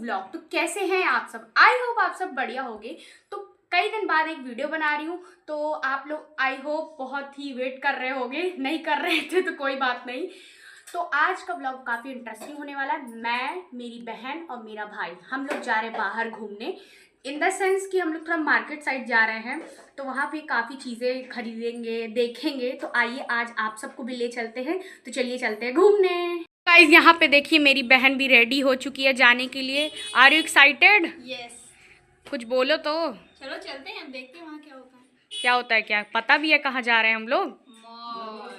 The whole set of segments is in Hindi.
व्लॉग। तो कैसे हैं आप सब? आई होप आप सब बढ़िया होंगे। तो कई दिन बाद एक वीडियो बना रही हूँ, तो आप लोग आई होप बहुत ही वेट कर रहे होंगे। नहीं कर रहे थे तो कोई बात नहीं। तो आज का व्लॉग काफ़ी इंटरेस्टिंग होने वाला है। मैं, मेरी बहन और मेरा भाई हम लोग जा रहे हैं बाहर घूमने। इन द सेंस कि हम लोग थोड़ा मार्केट साइड जा रहे हैं, तो वहाँ पे काफ़ी चीज़ें खरीदेंगे, देखेंगे। तो आइए आज आप सबको भी ले चलते हैं। तो चलिए चलते हैं घूमने। गाइस यहाँ पे देखिए मेरी बहन भी रेडी हो चुकी है जाने के लिए। Are you excited? यस। कुछ बोलो तो। चलो चलते हैं, देखते हैं वहाँ क्या होता है। क्या होता है? क्या पता भी है कहाँ जा रहे हैं हम लोग? मॉल।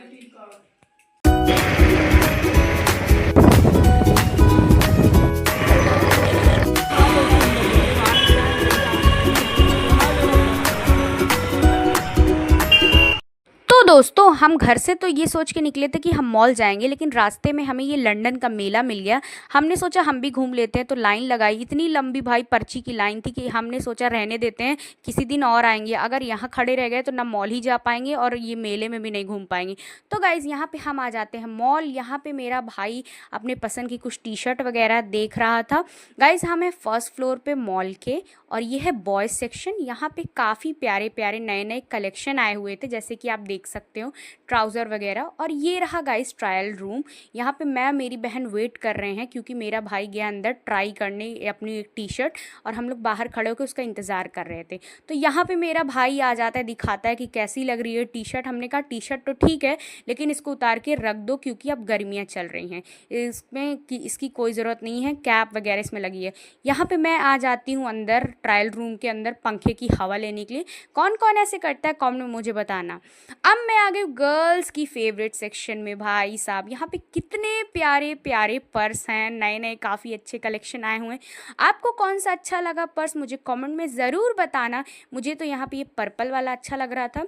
तो दोस्तों हम घर से तो ये सोच के निकले थे कि हम मॉल जाएंगे, लेकिन रास्ते में हमें ये लंदन का मेला मिल गया। हमने सोचा हम भी घूम लेते हैं, तो लाइन लगाई। इतनी लंबी भाई पर्ची की लाइन थी कि हमने सोचा रहने देते हैं, किसी दिन और आएंगे। अगर यहाँ खड़े रह गए तो ना मॉल ही जा पाएंगे और ये मेले में भी नहीं घूम पाएंगे। तो गाइज़ यहाँ पे हम आ जाते हैं मॉल। यहाँ पे मेरा भाई अपने पसंद की कुछ टी शर्ट वगैरह देख रहा था। गाइज़ हम हैं फर्स्ट फ्लोर पे मॉल के, और ये है बॉयज़ सेक्शन। यहाँ पे काफ़ी प्यारे प्यारे नए नए कलेक्शन आए हुए थे, जैसे कि आप देख सकते हो ट्राउज़र वगैरह। और ये रहा गाइस ट्रायल रूम। यहाँ पे मैं मेरी बहन वेट कर रहे हैं, क्योंकि मेरा भाई गया अंदर ट्राई करने अपनी टी शर्ट, और हम लोग बाहर खड़े होकर उसका इंतज़ार कर रहे थे। तो यहाँ पे मेरा भाई आ जाता है, दिखाता है कि कैसी लग रही है टी शर्ट। हमने कहा टी शर्ट तो ठीक है, लेकिन इसको उतार के रख दो, क्योंकि अब गर्मियाँ चल रही हैं, इसमें कि इसकी कोई ज़रूरत नहीं है। कैप वगैरह इसमें लगी है। यहाँ पे मैं आ जाती हूँ अंदर ट्रायल रूम के अंदर पंखे की हवा लेने के लिए। कौन कौन ऐसे करता है कमेंट में मुझे बताना। अब मैं आ गई गर्ल्स की फेवरेट सेक्शन में। भाई साहब यहाँ पे कितने प्यारे प्यारे पर्स हैं, नए नए काफ़ी अच्छे कलेक्शन आए हुए हैं। आपको कौन सा अच्छा लगा पर्स मुझे कमेंट में ज़रूर बताना। मुझे तो यहाँ पे ये पर्पल वाला अच्छा लग रहा था।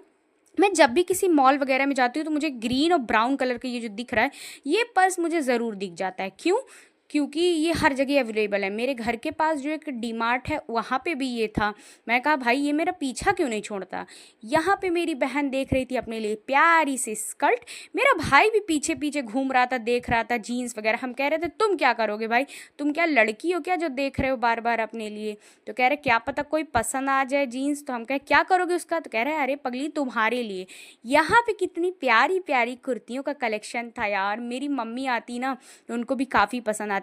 मैं जब भी किसी मॉल वगैरह में जाती हूँ तो मुझे ग्रीन और ब्राउन कलर का ये जो दिख रहा है, ये पर्स मुझे ज़रूर दिख जाता है। क्यों? क्योंकि ये हर जगह अवेलेबल है। मेरे घर के पास जो एक डीमार्ट है, वहाँ पे भी ये था। मैं कहा भाई ये मेरा पीछा क्यों नहीं छोड़ता। यहाँ पे मेरी बहन देख रही थी अपने लिए प्यारी सी स्कर्ट। मेरा भाई भी पीछे पीछे घूम रहा था, देख रहा था जीन्स वगैरह। हम कह रहे थे तुम क्या करोगे भाई, तुम क्या लड़की हो क्या जो देख रहे हो बार बार अपने लिए? तो कह रहे क्या पता कोई पसंद आ जाए जीन्स। तो हम कहे क्या करोगे उसका? तो कह रहे अरे पगली तुम्हारे लिए। यहाँ पे कितनी प्यारी प्यारी कुर्तियों का कलेक्शन था यार। मेरी मम्मी आती ना, तो उनको भी काफ़ी पसंद आती।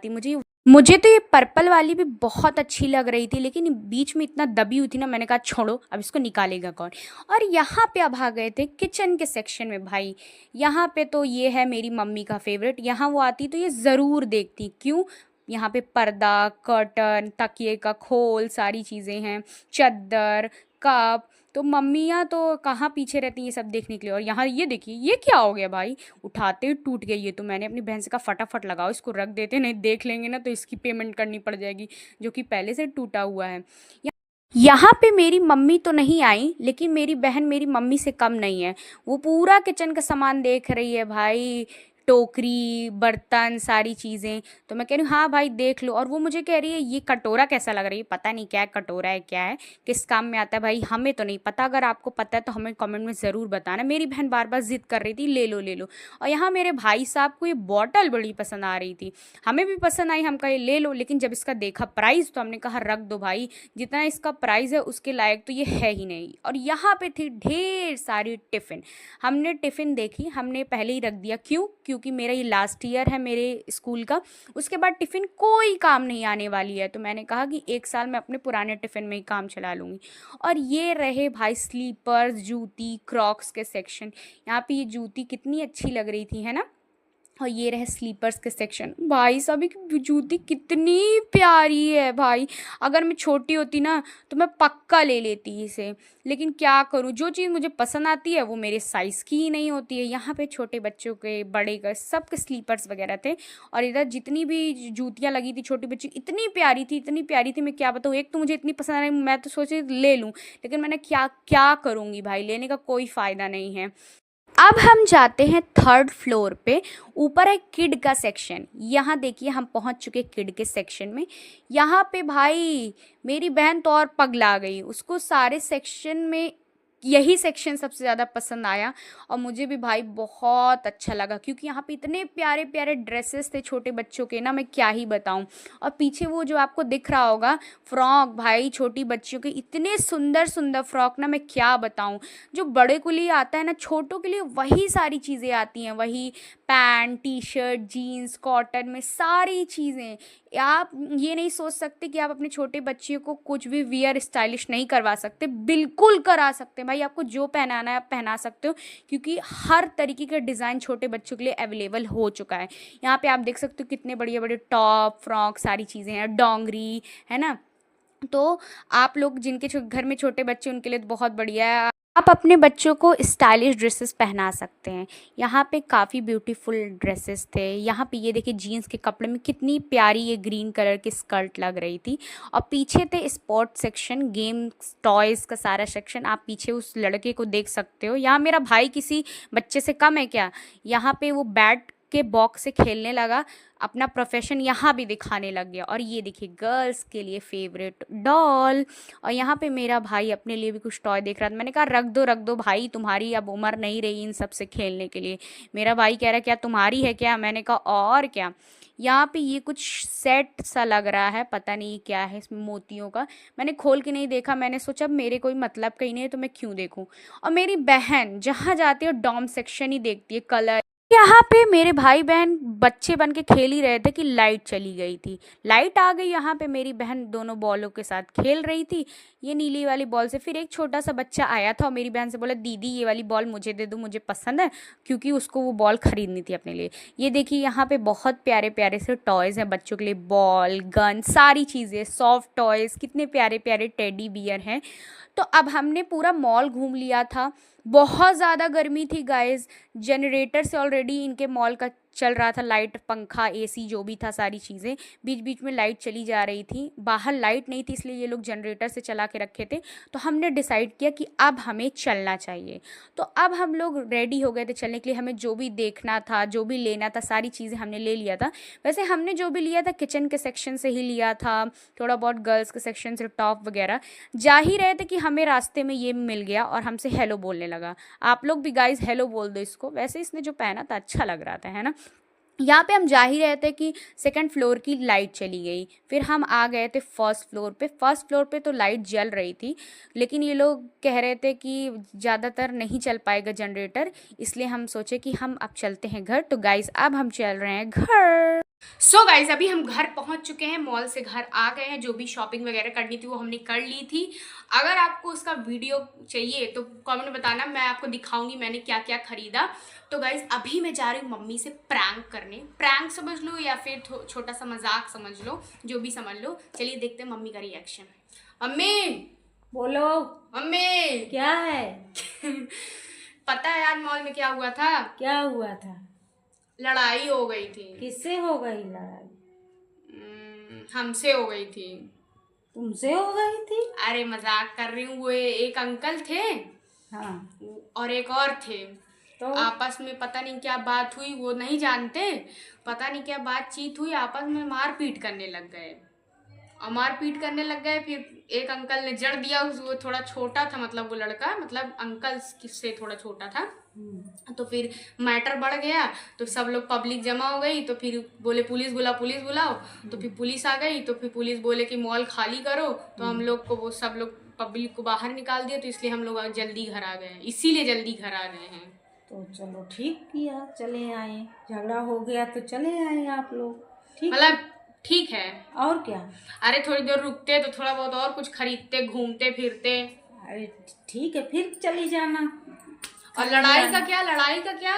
मुझे तो ये पर्पल वाली भी बहुत अच्छी लग रही थी, लेकिन बीच में इतना दबी हुई थी ना, मैंने कहा छोड़ो अब इसको निकालेगा कौन। और यहाँ पे अब आ गए थे किचन के सेक्शन में। भाई यहाँ पे तो ये है मेरी मम्मी का फेवरेट। यहाँ वो आती तो ये ज़रूर देखती। क्यों? यहाँ पे पर्दा, कर्टन, तकिए का खोल, सारी चीज़ें हैं, चद्दर, कप। तो मम्मियाँ तो कहाँ पीछे रहती हैं ये सब देखने के लिए। और यहाँ ये देखिए ये क्या हो गया भाई, उठाते ही टूट गई। ये तो मैंने अपनी बहन से कहा फटाफट लगाओ इसको, रख देते, नहीं देख लेंगे ना तो इसकी पेमेंट करनी पड़ जाएगी, जो कि पहले से टूटा हुआ है। यहाँ पे मेरी मम्मी तो नहीं आई, लेकिन मेरी बहन मेरी मम्मी से कम नहीं है। वो पूरा किचन का सामान देख रही है भाई, टोकरी, बर्तन, सारी चीज़ें। तो मैं कह रही हूँ हाँ भाई देख लो। और वो मुझे कह रही है ये कटोरा कैसा लग रहा है, पता नहीं क्या कटोरा है, क्या है, किस काम में आता है। भाई हमें तो नहीं पता, अगर आपको पता है तो हमें कमेंट में ज़रूर बताना। मेरी बहन बार बार जिद कर रही थी ले लो ले लो। और यहाँ मेरे भाई साहब को ये बॉटल बड़ी पसंद आ रही थी, हमें भी पसंद आई, हम कहे ले लो। लेकिन जब इसका देखा प्राइस तो हमने कहा रख दो भाई, जितना इसका प्राइस है उसके लायक तो ये है ही नहीं। और यहाँ पे थी ढेर सारी टिफ़िन। हमने टिफ़िन देखी, हमने पहले ही रख दिया। क्यों? क्योंकि मेरा ये लास्ट ईयर है मेरे स्कूल का, उसके बाद टिफ़िन कोई काम नहीं आने वाली है। तो मैंने कहा कि एक साल मैं अपने पुराने टिफ़िन में ही काम चला लूँगी। और ये रहे भाई स्लीपर्स, जूती, क्रॉक्स के सेक्शन। यहाँ पे ये जूती कितनी अच्छी लग रही थी, है ना। और ये रहे स्लीपर्स के सेक्शन। भाई साहब की जूती कितनी प्यारी है भाई। अगर मैं छोटी होती ना तो मैं पक्का ले लेती इसे, लेकिन क्या करूँ, जो चीज़ मुझे पसंद आती है वो मेरे साइज़ की ही नहीं होती है। यहाँ पे छोटे बच्चों के, बड़े के, सब के स्लीपर्स वगैरह थे। और इधर जितनी भी जूतियाँ लगी थी छोटी बच्ची, इतनी प्यारी थी, इतनी प्यारी थी, मैं क्या बताऊँ। एक तो मुझे इतनी पसंद आ रही, मैं तो सोची ले लूँ, लेकिन मैंने क्या क्या करूँगी भाई, लेने का कोई फ़ायदा नहीं है। अब हम जाते हैं थर्ड फ्लोर पे। ऊपर है किड का सेक्शन। यहाँ देखिए हम पहुँच चुके किड के सेक्शन में। यहाँ पे भाई मेरी बहन तो और पगला गई, उसको सारे सेक्शन में यही सेक्शन सबसे ज़्यादा पसंद आया और मुझे भी भाई बहुत अच्छा लगा, क्योंकि यहाँ पे इतने प्यारे प्यारे ड्रेसेस थे छोटे बच्चों के ना, मैं क्या ही बताऊँ। और पीछे वो जो आपको दिख रहा होगा फ्रॉक, भाई छोटी बच्चियों के इतने सुंदर सुंदर फ्रॉक ना, मैं क्या बताऊँ। जो बड़े के लिए आता है ना, छोटों के लिए वही सारी चीज़ें आती हैं, वही pant, T shirt, jeans, cotton में सारी चीज़ें। आप ये नहीं सोच सकते कि आप अपने छोटे बच्चे को कुछ भी वियर स्टाइलिश नहीं करवा सकते, बिल्कुल करा सकते हैं भाई। आपको जो पहनाना है आप पहना सकते हो, क्योंकि हर तरीके का डिज़ाइन छोटे बच्चों के लिए अवेलेबल हो चुका है। यहाँ पे आप देख सकते हो कितने बड़े बड़े टॉप, फ्रॉक, सारी चीज़ें हैं, डोंगरी है ना। तो आप लोग जिनके घर में छोटे बच्चे, उनके लिए तो बहुत बढ़िया है। आप अपने बच्चों को स्टाइलिश ड्रेसेस पहना सकते हैं। यहाँ पे काफ़ी ब्यूटीफुल ड्रेसेस थे। यहाँ पे ये देखिए जीन्स के कपड़े में कितनी प्यारी ये ग्रीन कलर की स्कर्ट लग रही थी। और पीछे थे स्पोर्ट सेक्शन, गेम्स, टॉयज़ का सारा सेक्शन। आप पीछे उस लड़के को देख सकते हो। यहाँ मेरा भाई किसी बच्चे से कम है क्या? यहाँ पे वो बैट के बॉक्स से खेलने लगा, अपना प्रोफेशन यहाँ भी दिखाने लग गया। और ये देखिए गर्ल्स के लिए फेवरेट डॉल। और यहाँ पे मेरा भाई अपने लिए भी कुछ टॉय देख रहा था। मैंने कहा रख दो भाई, तुम्हारी अब उम्र नहीं रही इन सब से खेलने के लिए। मेरा भाई कह रहा क्या तुम्हारी है क्या? मैंने कहा और क्या। यहाँ पे ये कुछ सेट सा लग रहा है, पता नहीं क्या है इसमें, मोतियों का। मैंने खोल के नहीं देखा, मैंने सोचा मेरे कोई मतलब कहीं नहीं है तो मैं क्यों देखूं। और मेरी बहन जहाँ जाती है डॉम सेक्शन ही देखती है, कलर। यहाँ पे मेरे भाई बहन बच्चे बन के खेल ही रहे थे कि लाइट चली गई थी। लाइट आ गई, यहाँ पे मेरी बहन दोनों बॉलों के साथ खेल रही थी, ये नीली वाली बॉल से। फिर एक छोटा सा बच्चा आया था और मेरी बहन से बोला दीदी ये वाली बॉल मुझे दे दो, मुझे पसंद है, क्योंकि उसको वो बॉल खरीदनी थी अपने लिए। ये देखिए यहाँ पे बहुत प्यारे प्यारे से टॉयज़ हैं बच्चों के लिए, बॉल, गन, सारी चीज़ें, सॉफ्ट टॉयज़, कितने प्यारे प्यारे टेडी बियर हैं। तो अब हमने पूरा मॉल घूम लिया था। बहुत ज़्यादा गर्मी थी गाइस, जनरेटर से ऑलरेडी इनके मॉल का चल रहा था, लाइट, पंखा, एसी जो भी था सारी चीज़ें। बीच बीच में लाइट चली जा रही थी, बाहर लाइट नहीं थी, इसलिए ये लोग जनरेटर से चला के रखे थे। तो हमने डिसाइड किया कि अब हमें चलना चाहिए। तो अब हम लोग रेडी हो गए थे चलने के लिए। हमें जो भी देखना था, जो भी लेना था, सारी चीज़ें हमने ले लिया था। वैसे हमने जो भी लिया था किचन के सेक्शन से ही लिया था, थोड़ा बहुत गर्ल्स के सेक्शन से टॉप वगैरह। जा ही रहे थे कि हमें रास्ते में ये मिल गया और हमसे हेलो बोलने लगा। आप लोग भी गाइज हेलो बोल दो इसको। वैसे इसने जो पहना था अच्छा लग रहा था, है ना। यहाँ पे हम जा ही रहे थे कि सेकंड फ्लोर की लाइट चली गई। फिर हम आ गए थे फर्स्ट फ्लोर पे। फर्स्ट फ्लोर पे तो लाइट जल रही थी, लेकिन ये लोग कह रहे थे कि ज़्यादातर नहीं चल पाएगा जनरेटर, इसलिए हम सोचे कि हम अब चलते हैं घर। तो गाइज अब हम चल रहे हैं घर। सो गाइज अभी हम घर पहुंच चुके हैं, मॉल से घर आ गए हैं। जो भी शॉपिंग वगैरह करनी थी वो हमने कर ली थी। अगर आपको उसका वीडियो चाहिए तो कमेंट में बताना, मैं आपको दिखाऊंगी मैंने क्या क्या खरीदा। तो गाइज अभी मैं जा रही हूँ मम्मी से प्रैंक करने। प्रैंक समझ लो या फिर छोटा सा मजाक समझ लो, जो भी समझ लो। चलिए देखते हैं मम्मी का रिएक्शन। मम्मी बोलो। मम्मी क्या है? पता है आज मॉल में क्या हुआ था? क्या हुआ था? लड़ाई हो गई थी। किससे हो गई लड़ाई? हमसे हो गई थी। तुमसे हो गई थी? अरे मजाक कर रही हूँ। वो एक अंकल थे, हाँ, और एक और थे। तो आपस में पता नहीं क्या बात हुई, वो नहीं जानते। पता नहीं क्या बातचीत हुई, आपस में मारपीट करने लग गए। और मारपीट करने लग गए। फिर एक अंकल ने जड़ दिया, वो थोड़ा छोटा था, मतलब वो लड़का, मतलब अंकल से थोड़ा छोटा था। तो फिर मैटर बढ़ गया, तो सब लोग पब्लिक जमा हो गई। तो फिर बोले पुलिस बुलाओ। तो फिर पुलिस आ गई। तो फिर पुलिस बोले कि मॉल खाली करो। तो हम लोग को वो सब लोग पब्लिक को बाहर निकाल दिया। तो इसलिए हम लोग जल्दी घर आ गए, इसीलिए जल्दी घर आ गए हैं। तो चलो ठीक किया, चले आए। झगड़ा हो गया तो चले आए आप लोग, ठीक मतलब ठीक है। और क्या? अरे थोड़ी देर रुकते तो थोड़ा बहुत और कुछ खरीदते, घूमते फिरते। अरे ठीक है, फिर चली जाना। और लड़ाई का क्या? लड़ाई का क्या?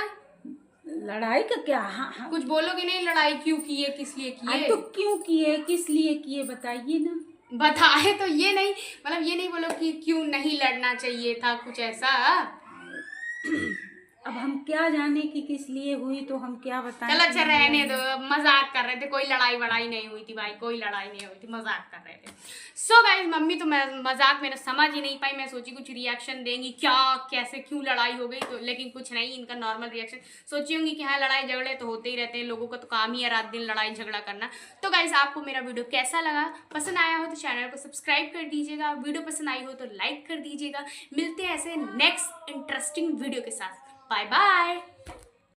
लड़ाई का क्या? हाँ हाँ, कुछ बोलोगे नहीं? लड़ाई क्यों किए, किस लिए किए? तो क्यों किए, किस लिए किए, बताइए ना। बताए तो ये नहीं, मतलब ये नहीं बोलो कि क्यों नहीं लड़ना चाहिए था, कुछ ऐसा। अब हम क्या जाने कि किस लिए हुई, तो हम क्या बताएं। चलो अच्छा रहने दो, मजाक कर रहे थे, कोई लड़ाई वड़ाई नहीं हुई थी भाई, कोई लड़ाई नहीं हुई थी, मजाक कर रहे थे। सो गाइस मम्मी तो मजाक मेरा समझ ही नहीं पाई, मैं सोची कुछ रिएक्शन देंगी क्या, कैसे क्यों लड़ाई हो गई, तो लेकिन कुछ नहीं, इनका नॉर्मल रिएक्शन। सोची होंगी कि हाँ लड़ाई झगड़े तो होते ही रहते हैं, लोगों का तो काम ही है रात दिन लड़ाई झगड़ा करना। तो गाइस आपको मेरा वीडियो कैसा लगा, पसंद आया हो तो चैनल को सब्सक्राइब कर दीजिएगा, वीडियो पसंद आई हो तो लाइक कर दीजिएगा। मिलते हैं ऐसे नेक्स्ट इंटरेस्टिंग वीडियो के साथ, बाय बाय।